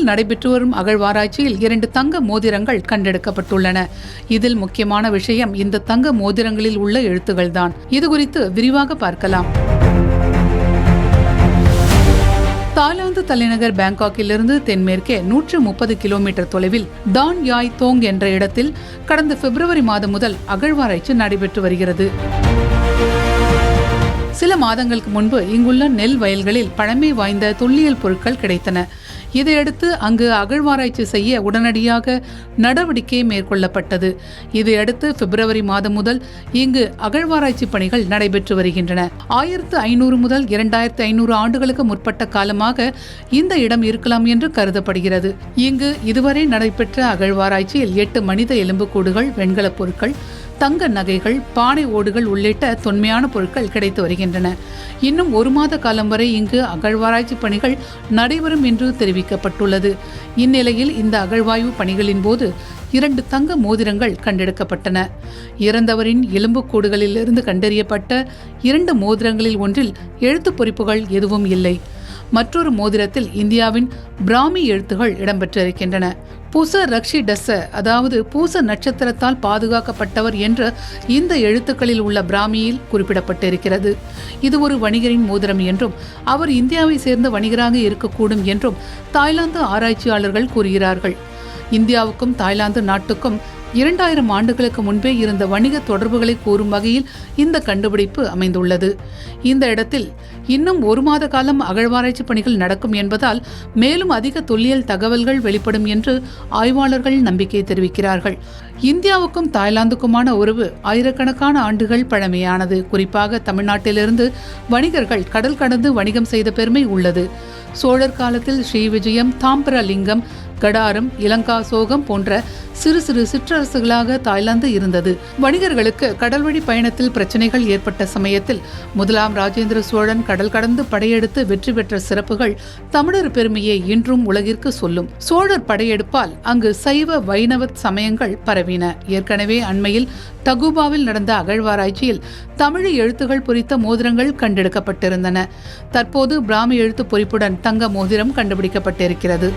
இந்தியாவில் நடைபெற்று வரும் அகழ்வாராய்ச்சியில் 2 தங்க மோதிரங்கள் கண்டெடுக்கப்பட்டுள்ளன. இதில் முக்கியமான விஷயம் இந்த தங்க மோதிரங்களில் உள்ள எழுத்துக்கள்தான். இது குறித்து விரிவாக பார்க்கலாம். தாய்லாந்து தலைநகர் பாங்காக்கிலிருந்து தென்மேற்கே 130 கிலோமீட்டர் தொலைவில் டான் யாய் தோங் என்ற இடத்தில் கடந்த பிப்ரவரி மாதம் முதல் அகழ்வாராய்ச்சி நடைபெற்று வருகிறது. சில மாதங்களுக்கு முன்பு இங்குள்ள நெல் வயல்களில் பழமை வாய்ந்த தொல்லியல் பொருட்கள் கிடைத்தன. இதையடுத்து அங்கு அகழ்வாராய்ச்சி செய்ய உடனடியாக நடவடிக்கை மேற்கொள்ளப்பட்டது. இதையடுத்து பிப்ரவரி மாதம் முதல் இங்கு அகழ்வாராய்ச்சி பணிகள் நடைபெற்று வருகின்றன. 1500 முதல் 2500 ஆண்டுகளுக்கு முற்பட்ட காலமாக இந்த இடம் இருக்கலாம் என்று கருதப்படுகிறது. இங்கு இதுவரை நடைபெற்ற அகழ்வாராய்ச்சியில் 8 மனித எலும்புக்கூடுகள், வெண்கலப் பொருட்கள், தங்க நகைகள், பானை ஓடுகள் உள்ளிட்ட தொன்மையான பொருட்கள் கிடைத்து வருகின்றன. இன்னும் 1 மாத காலம் வரை இங்கு அகழ்வாராய்ச்சி பணிகள் நடைபெறும் என்று தெரிவிக்கப்பட்டுள்ளது. இந்நிலையில் இந்த அகழ்வாய்வு பணிகளின் போது 2 தங்க மோதிரங்கள் கண்டெடுக்கப்பட்டன. இறந்தவரின் எலும்புக்கூடுகளிலிருந்து கண்டறியப்பட்ட 2 மோதிரங்களில் ஒன்றில் எழுத்துப் பொறிப்புகள் எதுவும் இல்லை. மற்றொரு மோதிரத்தில் இந்தியாவின் பிராமி எழுத்துகள் இடம்பெற்றிருக்கின்றன. பூச ரக்ஷி டஸ்ஸ, அதாவது பூச நட்சத்திரத்தால் பாதுகாக்கப்பட்டவர் என்ற இந்த எழுத்துக்களில் உள்ள பிராமியில் குறிப்பிடப்பட்டிருக்கிறது. இது ஒரு வணிகரின் மோதிரம் என்றும் அவர் இந்தியாவை சேர்ந்த வணிகராக இருக்கக்கூடும் என்றும் தாய்லாந்து ஆராய்ச்சியாளர்கள் கூறுகிறார்கள். இந்தியாவுக்கும் தாய்லாந்து நாட்டுக்கும் 2000 ஆண்டுகளுக்கு முன்பே இருந்த வணிக தொடர்புகளை கூறும் வகையில் இந்த கண்டுபிடிப்பு அமைந்துள்ளது. இந்த இடத்தில் இன்னும் 1 மாத காலம் அகழ்வாராய்ச்சி பணிகள் நடக்கும் என்பதால் மேலும் அதிக தொல்லியல் தகவல்கள் வெளிப்படும் என்று ஆய்வாளர்கள் நம்பிக்கை தெரிவிக்கிறார்கள். இந்தியாவுக்கும் தாய்லாந்துக்குமான உறவு ஆயிரக்கணக்கான ஆண்டுகள் பழமையானது. குறிப்பாக தமிழ்நாட்டிலிருந்து வணிகர்கள் கடல் கடந்து வணிகம் செய்த பெருமை உள்ளது. சோழர் காலத்தில் ஸ்ரீவிஜயம், தாம்பரலிங்கம், கடாரம், இலங்கா சோகம் போன்ற சிறு சிறு சிற்றரசுகளாக தாய்லாந்து இருந்தது. வணிகர்களுக்கு கடல்வழி பயணத்தில் பிரச்சனைகள் ஏற்பட்ட சமயத்தில் 1ஆம் ராஜேந்திர சோழன் கடல் கடந்து படையெடுத்து வெற்றி பெற்ற சிறப்புகள் தமிழர் பெருமையை இன்றும் உலகிற்கு சொல்லும். சோழர் படையெடுப்பால் அங்கு சைவ வைணவ சமயங்கள் பரவின. ஏற்கனவே அண்மையில் தகுபாவில் நடந்த அகழ்வாராய்ச்சியில் தமிழ் எழுத்துகள் பொறித்த மோதிரங்கள் கண்டெடுக்கப்பட்டிருந்தன. தற்போது பிராமி எழுத்து பொறிப்புடன் தங்க மோதிரம் கண்டுபிடிக்கப்பட்டிருக்கிறது.